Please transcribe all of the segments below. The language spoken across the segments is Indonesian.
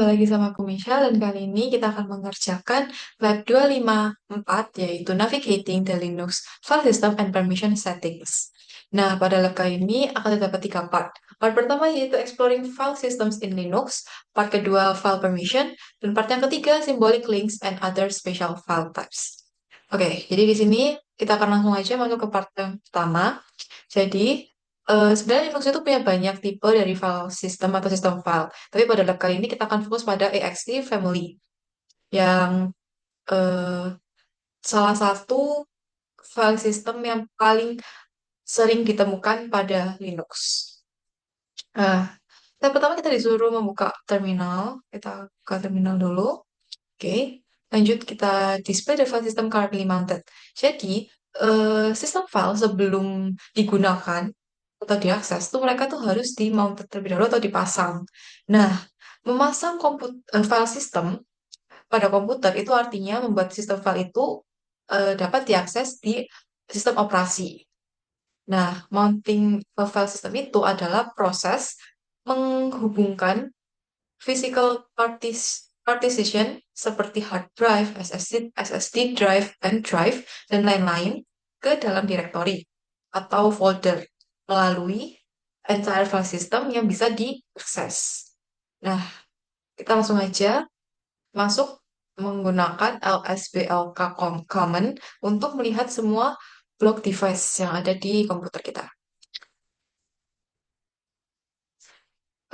lagi sama aku Michelle dan kali ini kita akan mengerjakan lab 254 yaitu Navigating the Linux File System and Permission Settings. Nah, pada lab kali ini akan terdapat tiga part. Part pertama yaitu Exploring File Systems in Linux, part kedua File Permission, dan part yang ketiga Symbolic Links and Other Special File Types. Oke, jadi di sini kita akan langsung aja masuk ke part yang pertama. Jadi, sebenarnya Linux itu punya banyak tipe dari file system atau sistem file. Tapi pada lab kali ini kita akan fokus pada ext family, yang eh, salah satu file system yang paling sering ditemukan pada Linux. Nah, yang pertama kita disuruh membuka terminal. Kita buka terminal dulu. Oke, lanjut kita display the file system currently mounted. Jadi, sistem file sebelum digunakan atau diakses tuh mereka tuh harus di mounted terlebih dahulu atau dipasang. Nah, memasang file system pada komputer itu artinya membuat sistem file itu dapat diakses di sistem operasi. Nah, mounting file system itu adalah proses menghubungkan physical partition seperti hard drive, SSD drive, pen drive, dan lain-lain ke dalam direktori atau folder melalui entire file system yang bisa diakses. Nah, kita langsung aja masuk menggunakan lsblk common untuk melihat semua block device yang ada di komputer kita.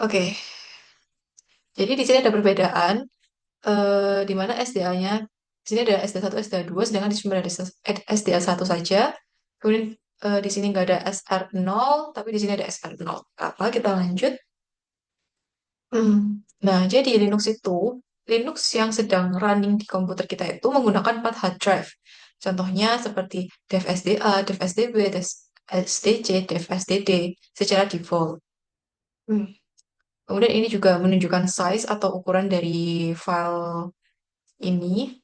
Oke, jadi di sini ada perbedaan di mana SDA-nya di sini ada SD1, SD2, sedangkan di sini ada SDA1 saja. Kemudian di sini nggak ada SR0, tapi di sini ada SR0. Apa? Kita lanjut. Hmm. Nah, jadi Linux yang sedang running di komputer kita itu menggunakan 4 hard drive. Contohnya seperti dev SDA, dev SDB, dev SDC, dev SDD secara default. Hmm. Kemudian ini juga menunjukkan size atau ukuran dari file ini.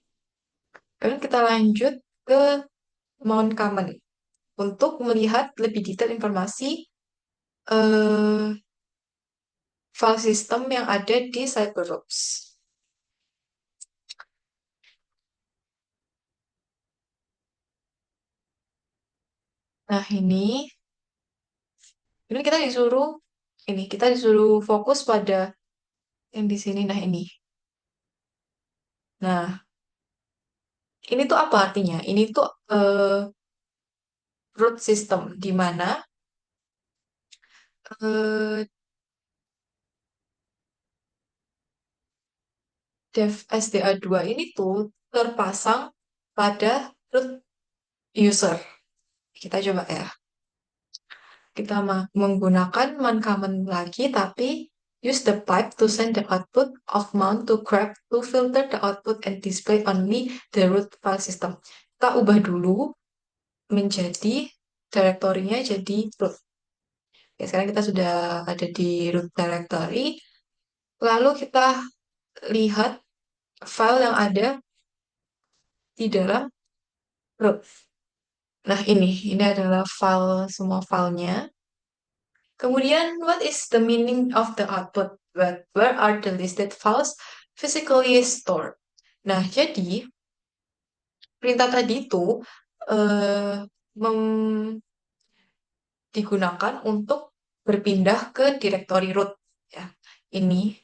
Kemudian kita lanjut ke Mount Common untuk melihat lebih detail informasi eh, file system yang ada di CyberOps. Nah, ini kita disuruh fokus pada yang di sini. Nah, ini. Nah, ini tuh apa artinya? Ini tuh root system di mana eh, dev SDA2 ini tuh terpasang pada root user. Kita coba ya. Kita menggunakan command lagi, tapi use the pipe to send the output of mount to grep to filter the output and display only the root file system. Kita ubah dulu menjadi direktorinya jadi root. Ya, sekarang kita sudah ada di root directory. Lalu kita lihat file yang ada di dalam root. Nah, ini adalah semua filenya. Kemudian, what is the meaning of the output? Where are the listed files physically stored? Nah, jadi perintah tadi itu eh, mem- digunakan untuk berpindah ke directory root. Ya, ini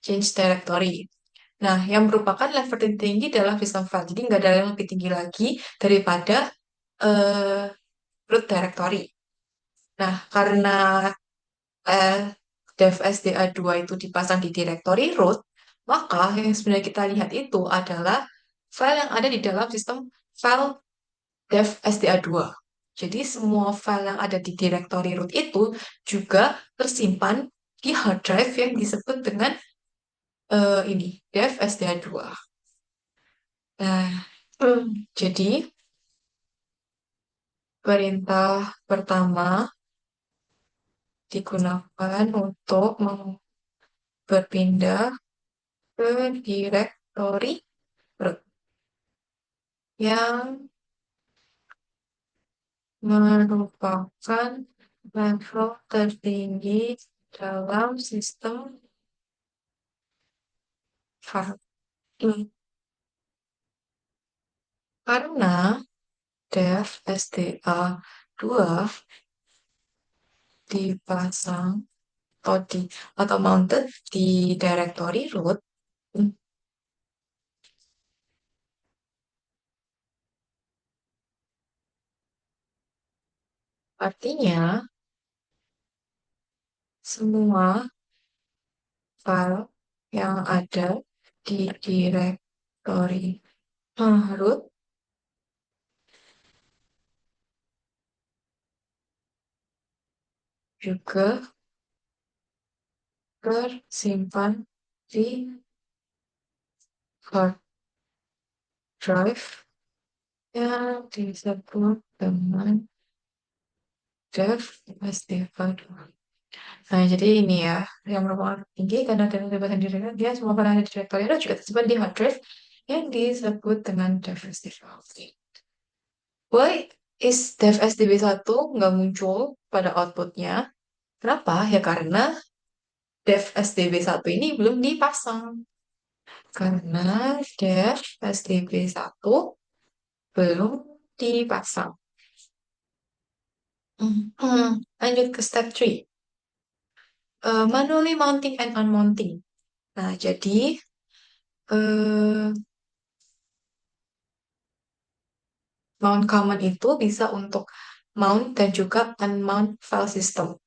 change directory. Nah, yang merupakan level tertinggi dalam sistem file. Jadi nggak ada yang lebih tinggi lagi daripada eh, root directory. Nah, karena eh, dev SDA2 itu dipasang di directory root, maka yang sebenarnya kita lihat itu adalah file yang ada di dalam sistem file dev SDA2. Jadi semua file yang ada di directory root itu juga tersimpan di hard drive yang disebut dengan ini dev SDA2. Nah, jadi perintah pertama digunakan untuk berpindah ke directory root yang merupakan level tertinggi dalam sistem file. Hmm, Karena dev SDA2 dipasang atau mounted di directory root, hmm, artinya semua file yang ada di directory root juga tersimpan di hard drive yang disebut dengan dev SD2. Nah, jadi ini ya, yang merupakan tinggi karena data bebas yang direkam, dia semua file yang ada di directory itu juga tersimpan di hard drive yang disebut dengan dev SD2. Why is dev SDB1 nggak muncul pada outputnya? Kenapa? Ya karena dev SDB1 ini belum dipasang. Karena dev SDB1 belum dipasang. Lanjut ke step 3. Manually mounting and unmounting. Nah, jadi eh, mount command itu bisa untuk mount dan juga unmount file system.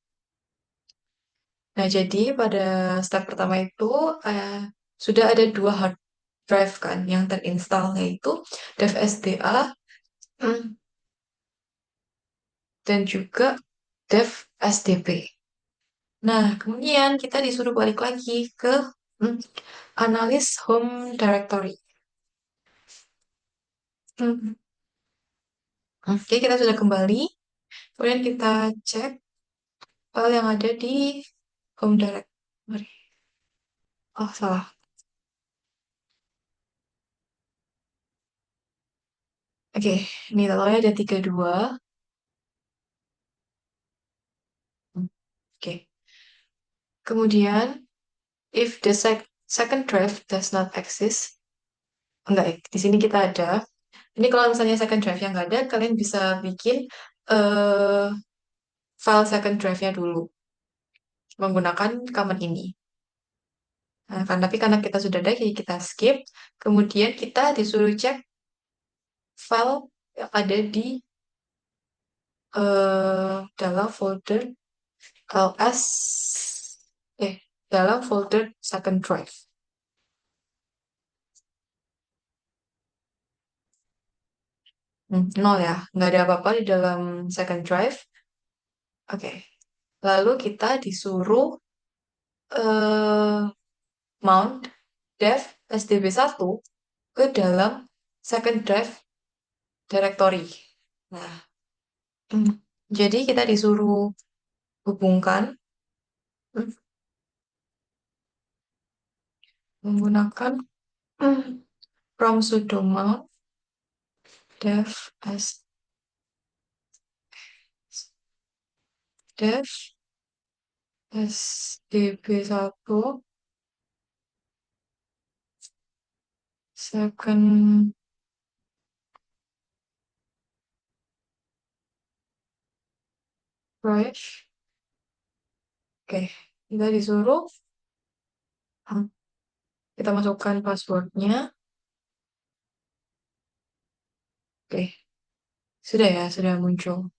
Nah, jadi pada step pertama itu eh, sudah ada dua hard drive kan yang terinstall, yaitu dev SDA hmm, dan juga dev SDB. Nah, kemudian kita disuruh balik lagi ke hmm, analis home directory. Hmm, Oke, kita sudah kembali. Kemudian kita cek file yang ada di home directory. Oh, salah. Oke, ini totalnya ada 32. Oke. Kemudian, if the second drive does not exist, enggak ya, di sini kita ada. Ini kalau misalnya second drive yang nggak ada, kalian bisa bikin eh, file second drive-nya dulu menggunakan command ini. Nah, tapi karena kita sudah ada, jadi kita skip. Kemudian kita disuruh cek file yang ada di dalam folder ls, dalam folder second drive. Nol ya, nggak ada apa-apa di dalam second drive. Oke, lalu kita disuruh eh, mount dev SDB1 ke dalam second drive directory. Nah, hmm, jadi kita disuruh hubungkan hmm, menggunakan from sudo mount dev dev SDB1 second drive. Oke, kita disuruh hmm, kita masukkan passwordnya. Oke, sudah ya, sudah muncul.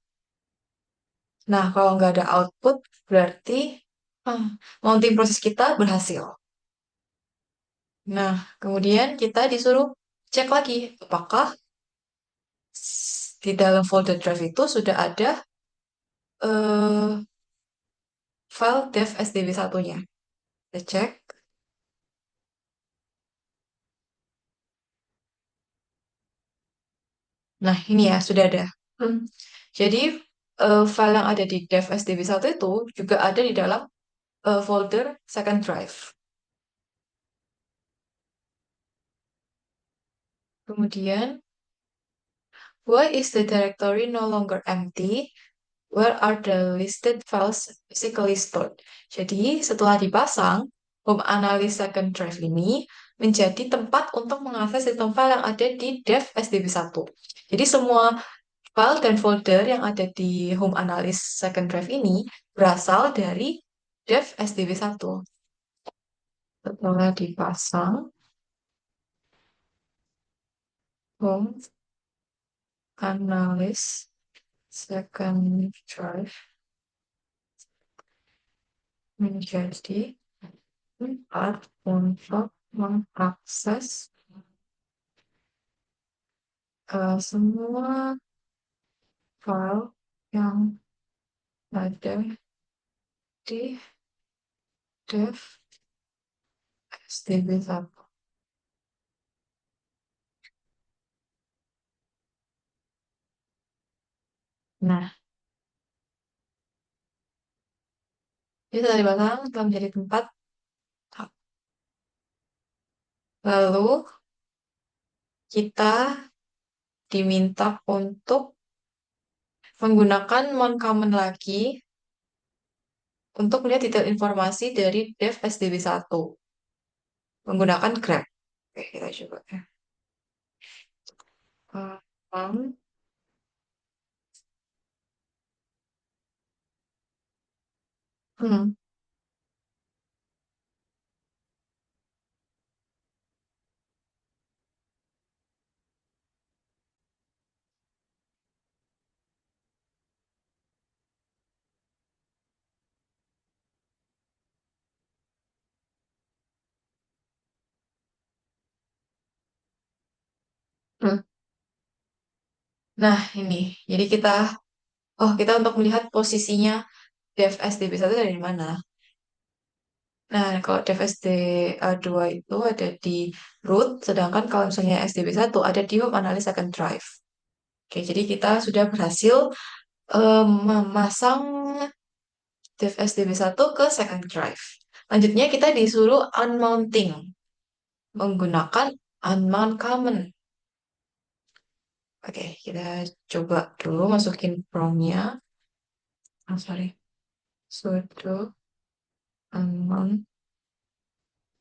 Nah, kalau nggak ada output, berarti ah, mounting proses kita berhasil. Nah, kemudian kita disuruh cek lagi apakah di dalam folder drive itu sudah ada eh, file dev SDB1-nya. Kita cek. Nah, ini ya, sudah ada. Hmm. Jadi, file yang ada di dev SDB1 itu juga ada di dalam folder second drive. Kemudian, why is the directory no longer empty? Where are the listed files physically stored? Jadi, setelah dipasang, Home Analysis Second Drive ini menjadi tempat untuk mengakses sistem file yang ada di dev SDB1. Jadi semua file dan folder yang ada di Home Analysis Second Drive ini berasal dari dev SDB1. Setelah dipasang, Home Analysis Second Drive menjadi tempat untuk mengakses semua file yang ada di dev SDB1. Nah, ini setelah dipasang telah menjadi tempat. Lalu kita diminta untuk menggunakan mon command lagi untuk melihat detail informasi dari dev SDB1 menggunakan grep. Oke, kita coba ya. Um, hmm, hmm. Nah, ini. Jadi kita untuk melihat posisinya dev SDB1 dari mana. Nah, kalau dev SD2 itu ada di root, sedangkan kalau misalnya SDB1 ada di home analysis second drive. Oke, jadi kita sudah berhasil memasang dev SDB1 ke second drive. Lanjutnya kita disuruh unmounting menggunakan unmount command. Oke, kita coba dulu masukin promnya. Oh, sorry. Sudo unmount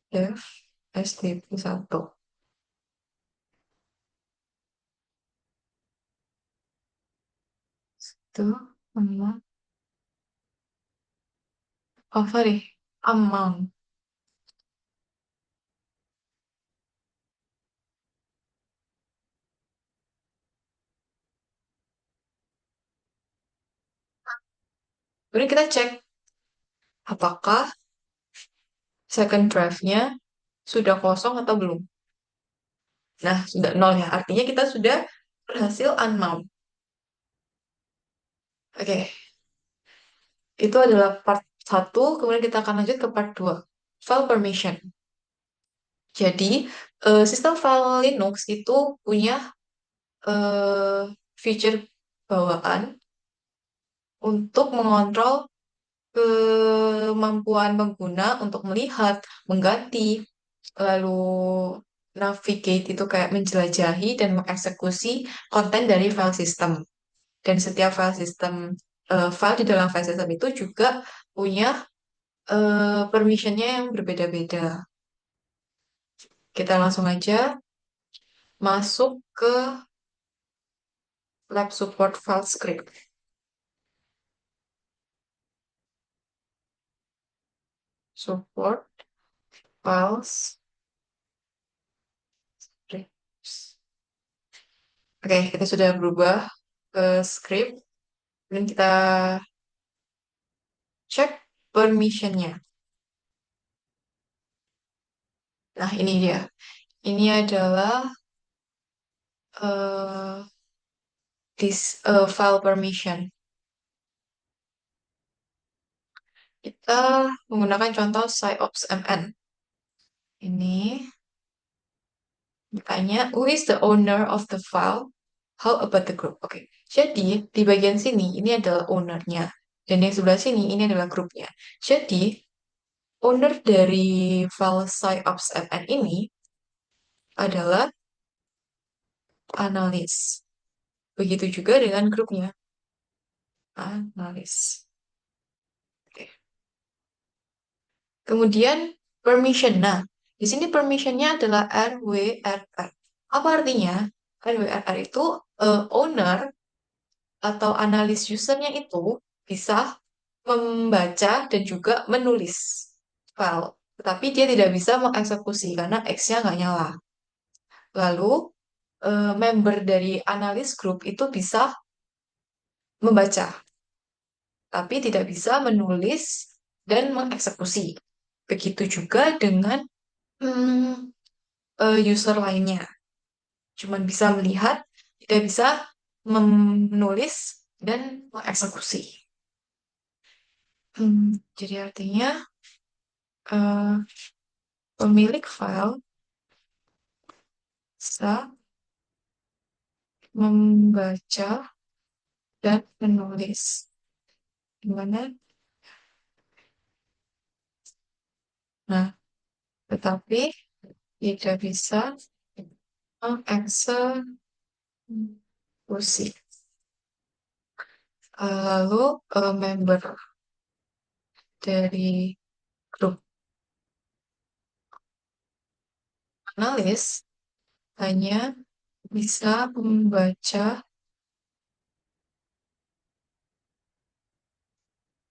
dev SDB1. Itu unmount. Oh, sorry. Unmount. Kemudian kita cek apakah second drive-nya sudah kosong atau belum. Nah, sudah nol ya. Artinya kita sudah berhasil unmount. Oke, itu adalah part satu. Kemudian kita akan lanjut ke part 2. File permission. Jadi, sistem file Linux itu punya eh, feature bawaan untuk mengontrol kemampuan pengguna untuk melihat, mengganti, lalu navigate itu kayak menjelajahi dan mengeksekusi konten dari file system. Dan setiap file system, file di dalam file system itu juga punya permissionnya yang berbeda-beda. Kita langsung aja masuk ke lab support file script. Support files scripts. Oke, kita sudah berubah ke script. Dan kita cek permissionnya. Nah, ini dia. Ini adalah uh, file permission. Kita menggunakan contoh sciops-mn. Ini ditanya, who is the owner of the file? How about the group? Oke, jadi di bagian sini ini adalah ownernya. Dan yang sebelah sini ini adalah grupnya. Jadi, owner dari file sciops-mn ini adalah analis. Begitu juga dengan grupnya. Analis. Oke. Kemudian permission. Nah, di sini permissionnya adalah RWRR. Apa artinya? RWRR itu owner atau analis usernya itu bisa membaca dan juga menulis file. Tetapi dia tidak bisa mengeksekusi karena X-nya nggak nyala. Lalu, member dari analis group itu bisa membaca, tapi tidak bisa menulis dan mengeksekusi. Begitu juga dengan hmm, user lainnya. Cuman bisa melihat, tidak bisa menulis dan mengeksekusi. Jadi artinya eh, pemilik file bisa membaca dan menulis. Gimana? Nah, tetapi tidak bisa mengeksekusi. Lalu member dari grup analis hanya bisa membaca,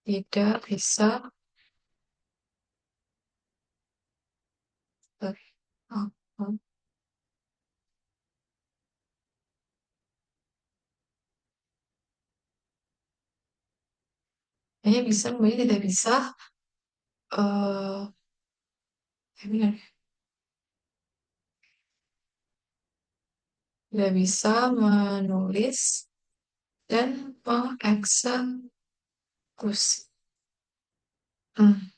tidak bisa ber- apa, hanya bisa membaca, tidak bisa eh benar, tidak bisa menulis dan mengeksekusi. Hmm,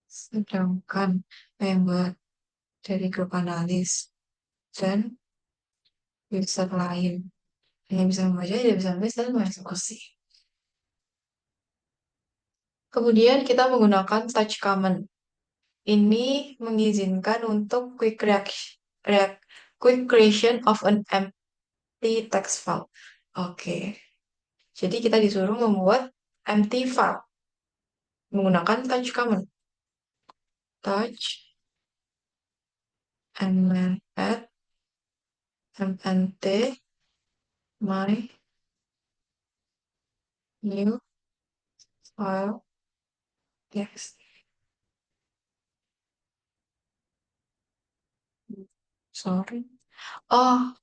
Sedangkan member dari grup analis dan user lain hanya bisa membaca, tidak bisa menulis dan mengeksekusi. Kemudian kita menggunakan touch command. Ini mengizinkan untuk quick creation of an empty text file. Oke, jadi kita disuruh membuat empty file menggunakan touch command. Touch and then add mnt my new file text. Sorry. Oh,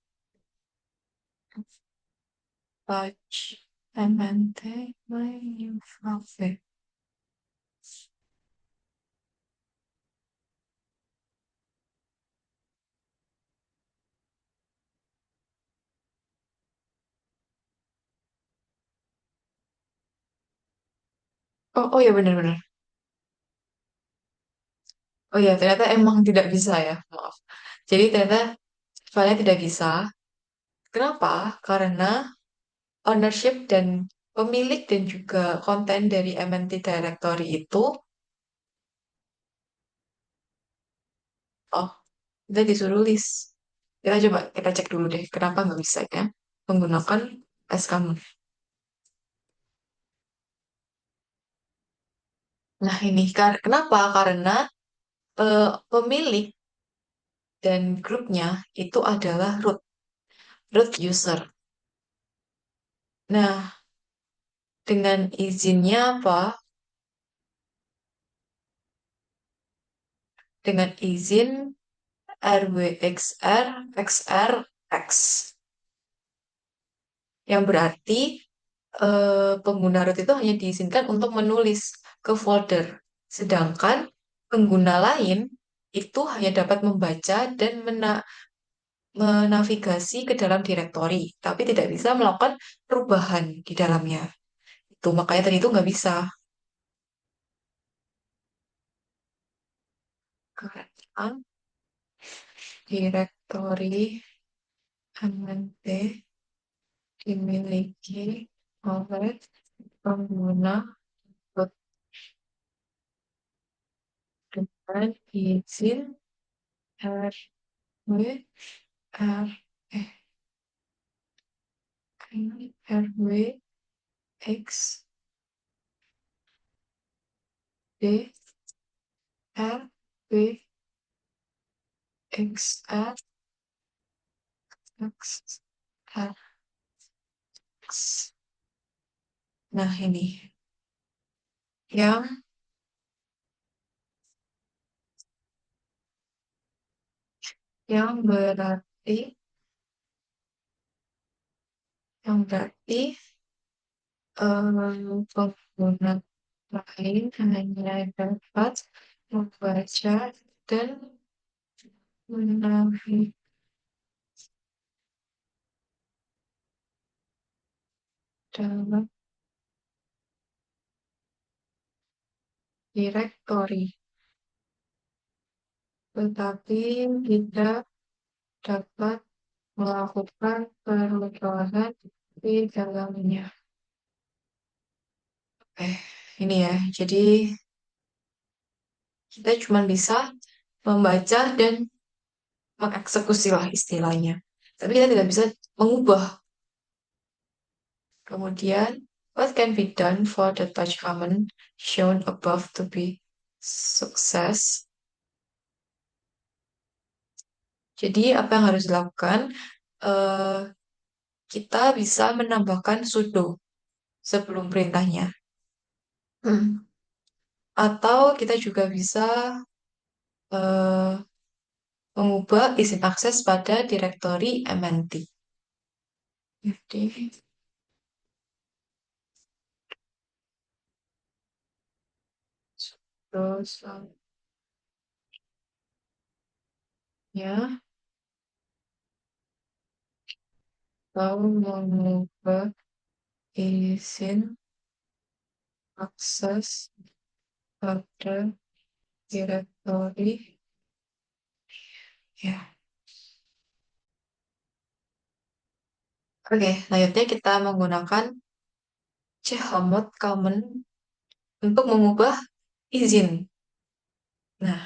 touch mnt my new file text. Oh ya, benar-benar. Oh ya, ternyata emang tidak bisa ya. Maaf. Jadi ternyata filenya tidak bisa. Kenapa? Karena ownership dan pemilik dan juga konten dari MNT directory itu, oh, kita disuruh list. Kita coba, kita cek dulu deh, kenapa nggak bisa ya menggunakan SKM. Nah ini, kenapa? Karena pemilik dan grupnya itu adalah root user. Nah, dengan izinnya apa? Dengan izin RWXR XRX. Yang berarti pengguna root itu hanya diizinkan untuk menulis ke folder. Sedangkan pengguna lain itu hanya dapat membaca dan menavigasi ke dalam direktori, tapi tidak bisa melakukan perubahan di dalamnya. Itu makanya tadi itu nggak bisa. Karena direktori MNT dimiliki oleh pengguna root dengan izin RW R eh RW X D R B X R X R X. Nah, ini yang berarti pengguna lain hanya dapat membaca dan menavigasi dalam direktori, tetapi tidak dapat melakukan perubahan di dalamnya. Eh, ini ya. Jadi kita cuma bisa membaca dan mengeksekusi lah istilahnya. Tapi kita tidak bisa mengubah. Kemudian, what can be done for the touch command shown above to be sukses? Jadi, apa yang harus dilakukan? Eh, kita bisa menambahkan sudo sebelum perintahnya. Hmm. Atau kita juga bisa eh, mengubah izin akses pada direktori MNT. Jadi, terus ya, atau mengubah izin akses pada direktori. Ya, oke. Selanjutnya kita menggunakan chmod common untuk mengubah izin. Nah,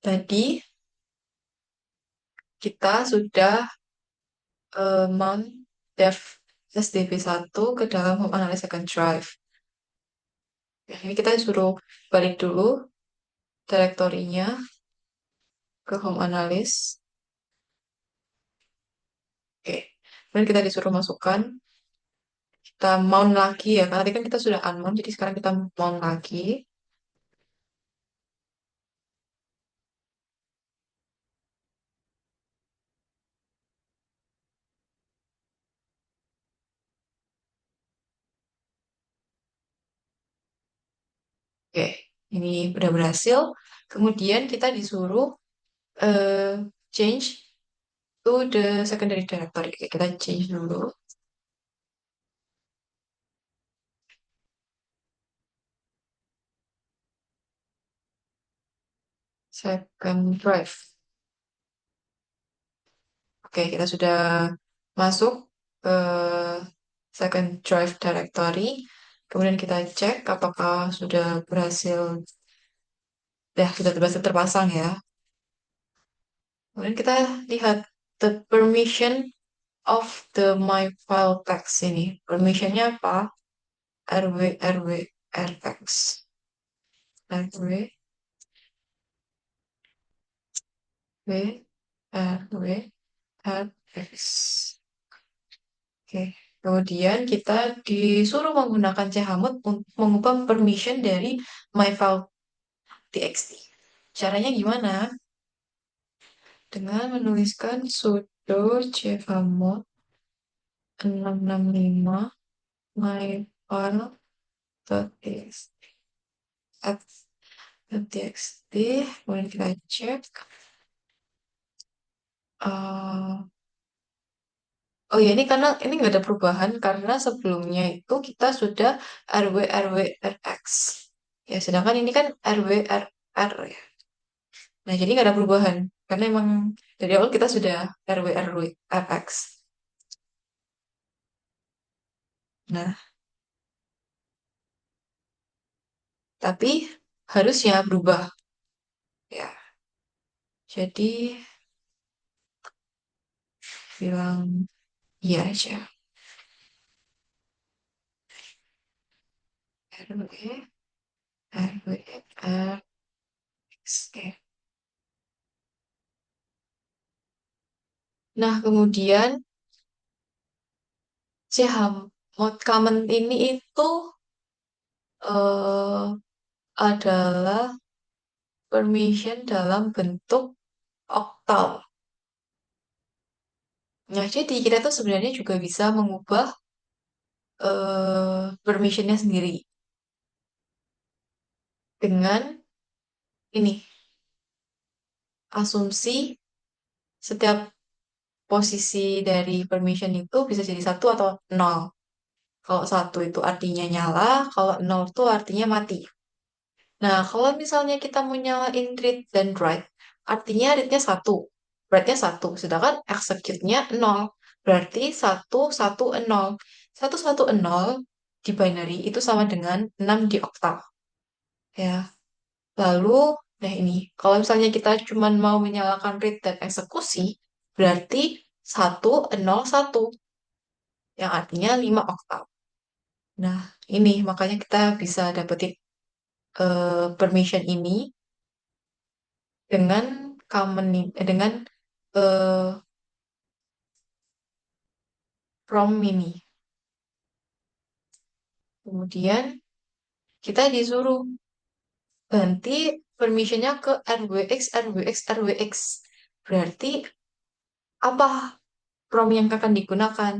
tadi kita sudah mount dev SDB1 ke dalam Home Analysis Second Drive. Nah, ini kita suruh balik dulu direktorinya ke Home Analysis. Oke. Kemudian kita disuruh masukkan, kita mount lagi ya. Karena tadi kan kita sudah unmount, jadi sekarang kita mount lagi. Oke, ini udah berhasil. Kemudian kita disuruh change to the secondary directory. Oke, kita change dulu. Second drive. Oke, kita sudah masuk ke second drive directory. Kemudian kita cek apakah sudah berhasil, ya sudah berhasil terpasang ya. Kemudian kita lihat the permission of the my file text ini. Permissionnya apa? RW RW RX. RW W RW RX. Oke. Kemudian kita disuruh menggunakan chmod untuk mengubah permission dari myfile.txt. Caranya gimana? Dengan menuliskan sudo chmod 665 myfile.txt. .txt. Kemudian kita cek. eh, oh ya, ini karena ini nggak ada perubahan karena sebelumnya itu kita sudah RW RW RX. Ya, sedangkan ini kan RW RR ya. Nah, jadi nggak ada perubahan. Karena emang dari awal kita sudah RW RW RX. Nah, tapi harusnya berubah. Ya, jadi bilang iya aja. RW RWXE. Nah, kemudian Chmod comment ini itu eh, adalah permission dalam bentuk oktal. Nah, jadi kita tuh sebenarnya juga bisa mengubah permissionnya sendiri dengan ini asumsi setiap posisi dari permission itu bisa jadi satu atau nol. Kalau satu itu artinya nyala, kalau nol itu artinya mati. Nah, kalau misalnya kita mau nyalain read dan write, artinya readnya satu, write-nya satu, sedangkan execute-nya nol. Berarti satu, satu, nol. Satu, satu, nol di binary itu sama dengan 6 di oktal. Ya, lalu, nah ini, kalau misalnya kita cuma mau menyalakan read dan eksekusi, berarti satu, nol, satu, yang artinya 5 oktal. Nah, ini makanya kita bisa dapetin permission ini dengan dengan eh, prompt ini. Kemudian kita disuruh ganti permissionnya ke RWX, RWX, RWX. Berarti apa prompt yang akan digunakan?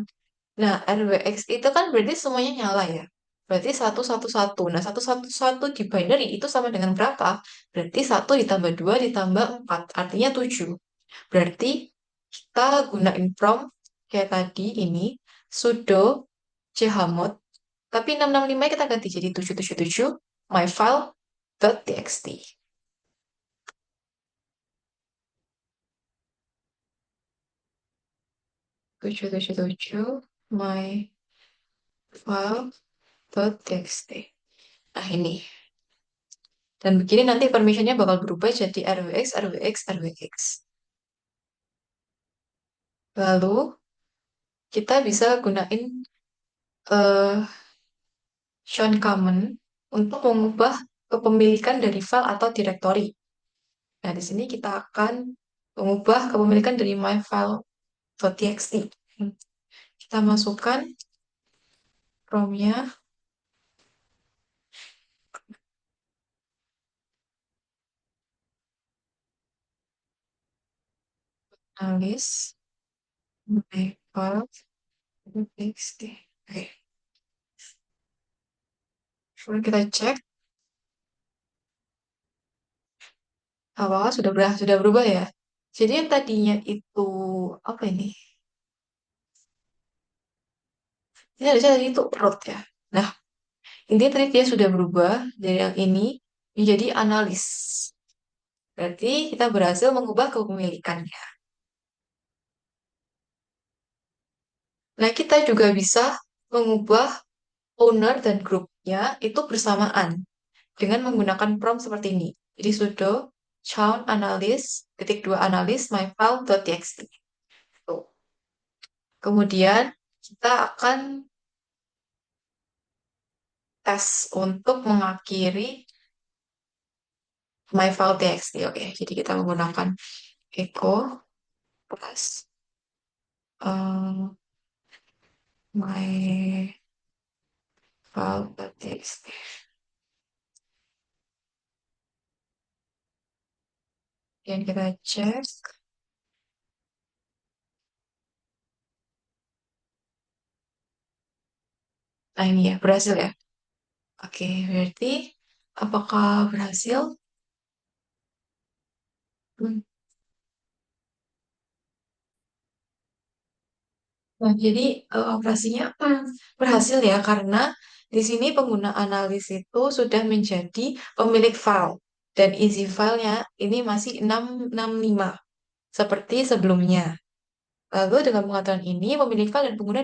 Nah, RWX itu kan berarti semuanya nyala ya. Berarti satu satu satu. Nah, satu satu satu di binary itu sama dengan berapa? Berarti satu ditambah 2 ditambah 4. Artinya 7. Berarti kita gunain prompt kayak tadi ini sudo chmod. Tapi 665 kita ganti jadi 777 myfile.txt. 777 myfile.txt. Nah, ini. Dan begini nanti permissionnya bakal berubah jadi RWX, RWX, RWX. Lalu kita bisa gunain eh shown command untuk mengubah kepemilikan dari file atau directory. Nah, di sini kita akan mengubah kepemilikan dari myfile.txt. Kita masukkan promnya analis myfile.txt. Oke, coba kita cek awal sudah berubah ya. Jadi yang tadinya itu apa ini? Ini harusnya tadi itu root ya. Nah, intinya tadi dia sudah berubah dari yang ini menjadi analis. Berarti kita berhasil mengubah kepemilikannya. Nah, kita juga bisa mengubah owner dan grupnya itu bersamaan dengan menggunakan prompt seperti ini. Jadi sudo chown analis ketik dua analis myfile.txt. Tuh. Kemudian kita akan tes untuk mengakhiri myfile.txt. Oke, jadi kita menggunakan echo plus myfile.txt. Dan kita cek. Nah, ini ya, berhasil ya. Oke, berarti apakah berhasil? Hmm. Nah, jadi operasinya berhasil ya karena di sini pengguna analis itu sudah menjadi pemilik file dan isi filenya ini masih 665 seperti sebelumnya. Lalu dengan pengaturan ini pemilik file dan pengguna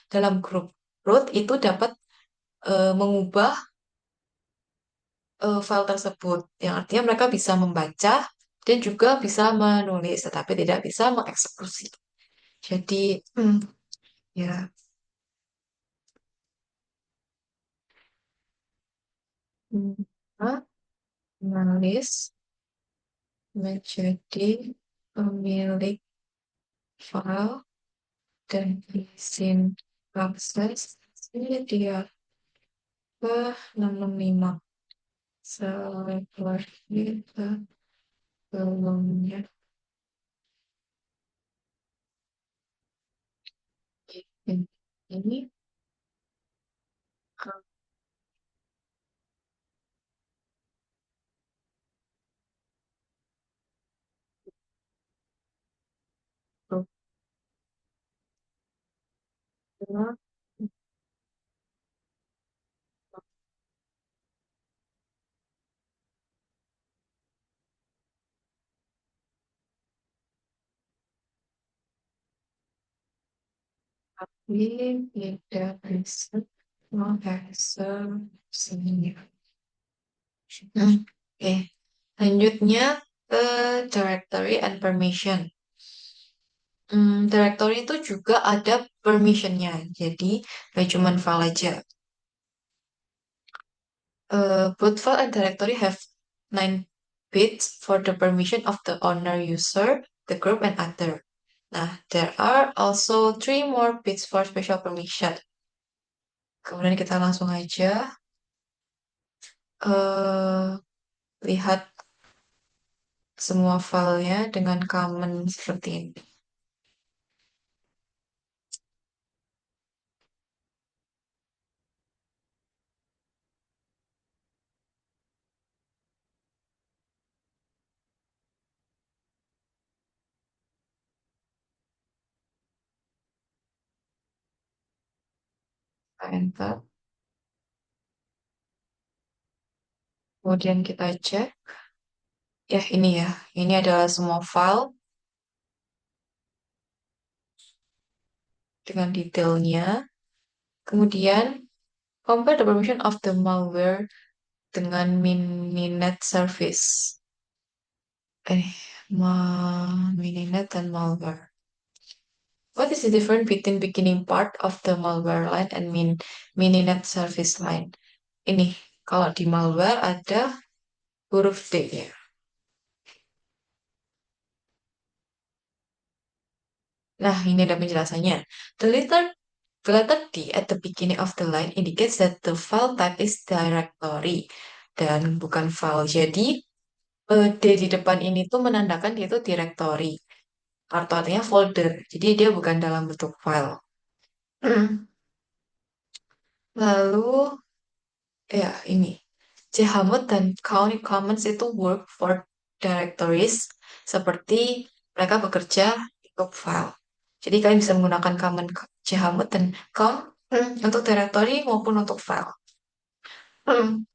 dalam grup root itu dapat mengubah file tersebut yang artinya mereka bisa membaca dan juga bisa menulis tetapi tidak bisa mengeksekusi. Jadi ya. Hmm. analis menjadi pemilik file dan izin akses ini dia ke 665 seperti sebelumnya. Ini struktur tapi tidak bisa mengeksekusinya. Oke, lanjutnya ke directory and permission. Directory itu juga ada permissionnya, jadi gak cuma file aja. Both file and directory have 9 bits for the permission of the owner user, the group, and other. Nah, there are also 3 more bits for special permission. Kemudian kita langsung aja eh lihat semua filenya dengan common seperti ini. Kita enter. Kemudian kita cek. Ya, ini ya. Ini adalah semua file dengan detailnya. Kemudian, compare the permission of the malware dengan Mininet service. Eh, Mininet dan malware. What is the difference between beginning part of the malware line and Mininet service line? Ini, kalau di malware ada huruf D ya. Nah, ini ada penjelasannya. The letter D at the beginning of the line indicates that the file type is directory dan bukan file. Jadi, D di depan ini tuh menandakan dia itu directory atau artinya folder. Jadi dia bukan dalam bentuk file. Lalu, ya ini. Chmod dan County Commons itu work for directories seperti mereka bekerja untuk file. Jadi kalian bisa menggunakan command Chmod dan count untuk directory maupun untuk file.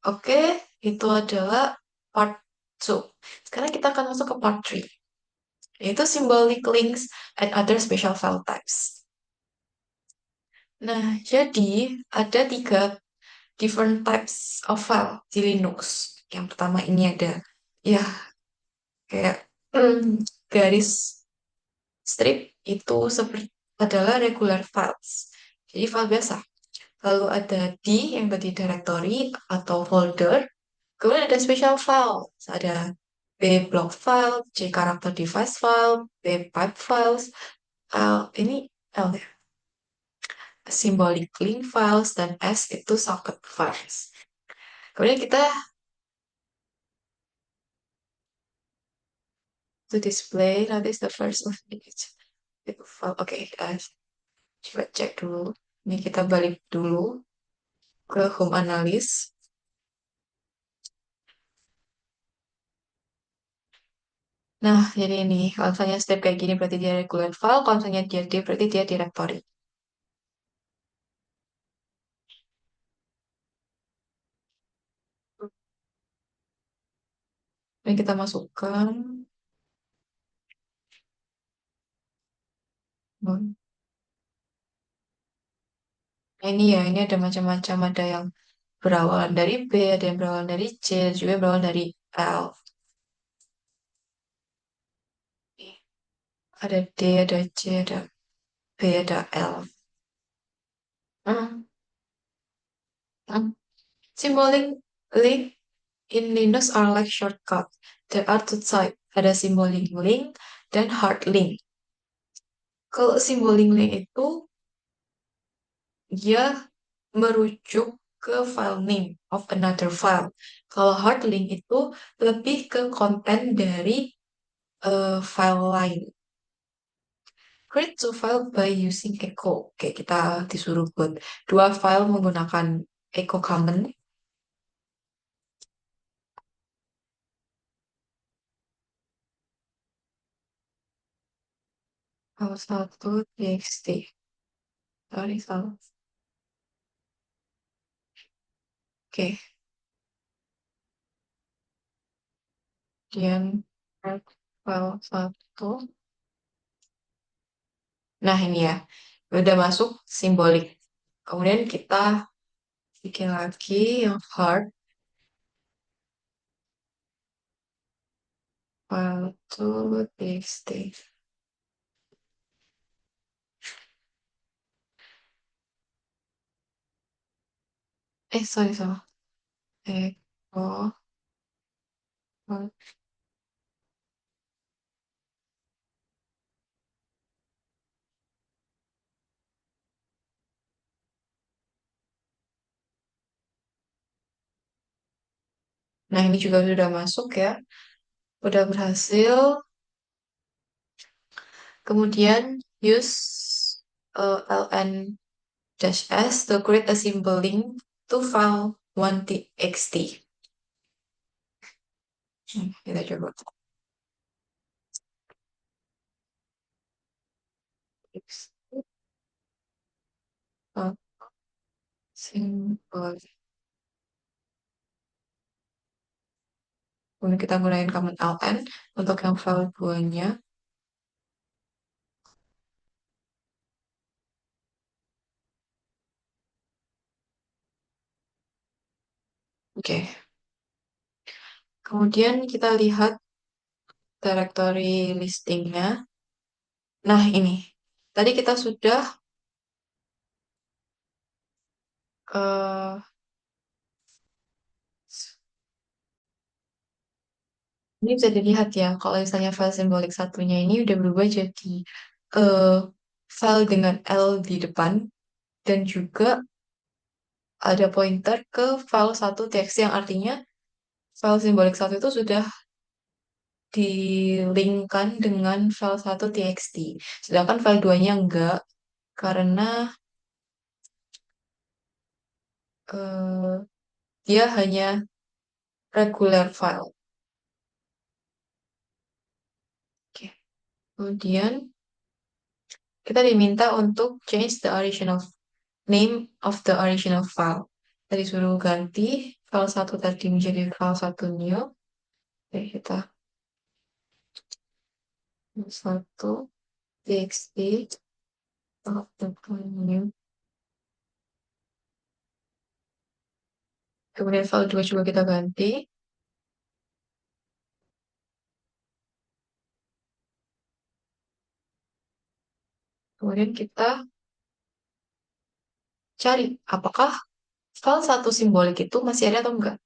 Oke, itu adalah part 2. Sekarang kita akan masuk ke part 3, yaitu symbolic links and other special file types. Nah, jadi ada 3 different types of file di Linux. Yang pertama ini ada ya kayak garis strip itu seperti adalah regular files. Jadi file biasa. Lalu ada D yang tadi directory atau folder. Kemudian ada special file. Ada B block file, C character device file, B pipe files, ini L ya, symbolic link files, dan S itu socket files. Kemudian kita to display nanti the first of each file. Oke, coba cek dulu. Ini kita balik dulu ke home analyst. Nah, jadi ini kalau misalnya step kayak gini berarti dia regular file, kalau misalnya dia D berarti dia directory. Ini kita masukkan. Nah, ini ya, ini ada macam-macam. Ada yang berawal dari B, ada yang berawal dari C, juga yang berawal dari L. Nih, ada D, ada C, ada B, ada L. Hmm, hmm. Symbolic link in Linux are like shortcut. There are two type. Ada symbolic link dan hard link. Kalau symbolic link itu dia merujuk ke file name of another file. Kalau hard link itu lebih ke konten dari file lain. Create two file by using echo. Kayak kita disuruh buat dua file menggunakan echo command. File satu txt. Sorry, salah. Oke, kemudian add file satu. Nah, ini ya. Udah masuk simbolik. Kemudian kita bikin lagi yang hard. File to txt. Sorry, salah. Echo. Nah, ini juga sudah masuk ya. Udah berhasil. Kemudian use ln-s to create a symbol link to file 1txt. Kita coba. Uh, Symbol. Kemudian kita gunakan command ln untuk yang file 2-nya. Oke. Kemudian kita lihat directory listingnya. Nah, ini. Tadi kita sudah eh, ini bisa dilihat ya, kalau misalnya file simbolik satunya ini udah berubah jadi eh, file dengan L di depan dan juga ada pointer ke file satu txt yang artinya file simbolik satu itu sudah dilinkkan dengan file satu txt. Sedangkan file 2-nya enggak karena eh, dia hanya regular file. Oke. Kemudian kita diminta untuk change the original name of the original file. Tadi suruh ganti file satu tadi menjadi file satu new. Oke, kita satu txt file satu new. Kemudian file 2 juga kita ganti. Kemudian kita cari apakah file satu simbolik itu masih ada atau enggak.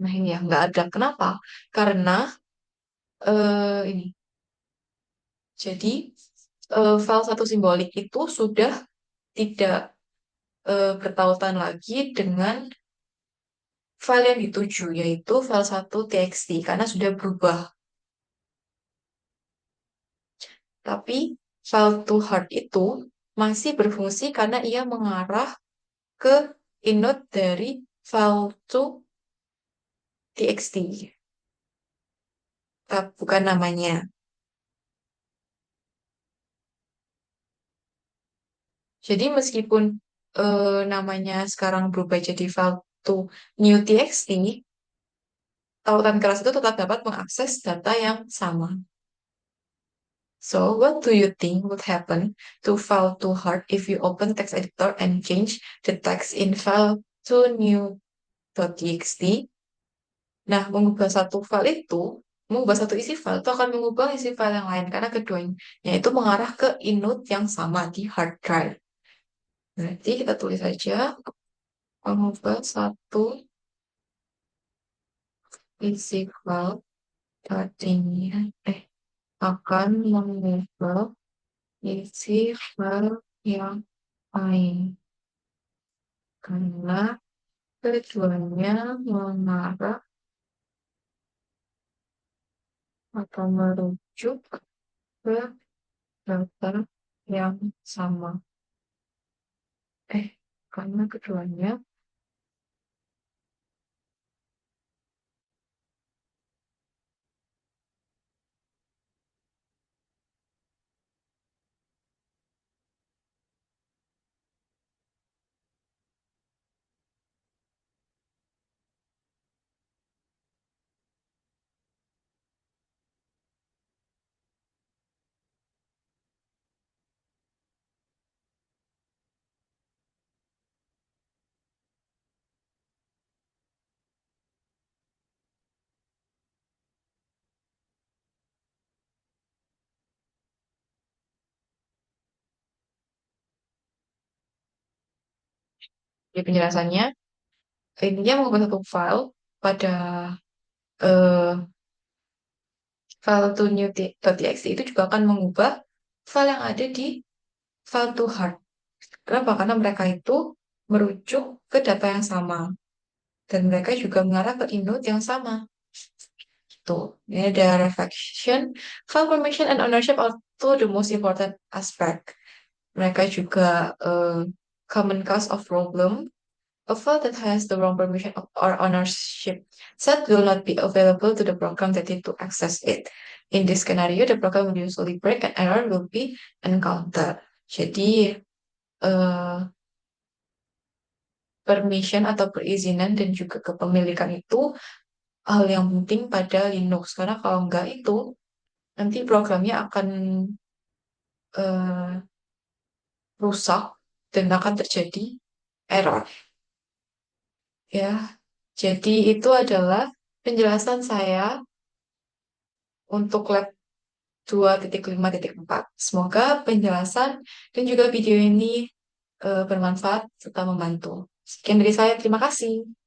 Nah ini ya, nggak ada. Kenapa? Karena ini. Jadi file satu simbolik itu sudah tidak bertautan lagi dengan file yang dituju, yaitu file satu txt, karena sudah berubah. Tapi file to hard itu masih berfungsi karena ia mengarah ke inode dari file to txt, bukan namanya. Jadi meskipun namanya sekarang berubah jadi file to new txt, tautan keras itu tetap dapat mengakses data yang sama. So, what do you think would happen to file to hard if you open text editor and change the text in file to new.txt? Nah, mengubah satu file itu mengubah satu isi file itu akan mengubah isi file yang lain karena keduanya itu mengarah ke inode yang sama di hard drive. Berarti kita tulis saja mengubah satu isi file tadinya akan mengubah isi file yang lain karena keduanya mengarah atau merujuk ke data yang sama. Eh, karena keduanya di penjelasannya, intinya mengubah satu file pada eh, file to new.txt itu juga akan mengubah file yang ada di file to hard. Kenapa? Karena mereka itu merujuk ke data yang sama dan mereka juga mengarah ke inode yang sama. Tuh, ini ada reflection, file permission and ownership are two the most important aspect. Mereka juga common cause of problem. A file that has the wrong permission or ownership set will not be available to the program that need to access it. In this scenario, the program will usually break and error will be encountered. Jadi, eh, permission atau perizinan dan juga kepemilikan itu hal yang penting pada Linux. Karena kalau enggak itu, nanti programnya akan eh, rusak dan akan terjadi error. Ya, jadi itu adalah penjelasan saya untuk lab 2.5.4. Semoga penjelasan dan juga video ini bermanfaat serta membantu. Sekian dari saya, terima kasih.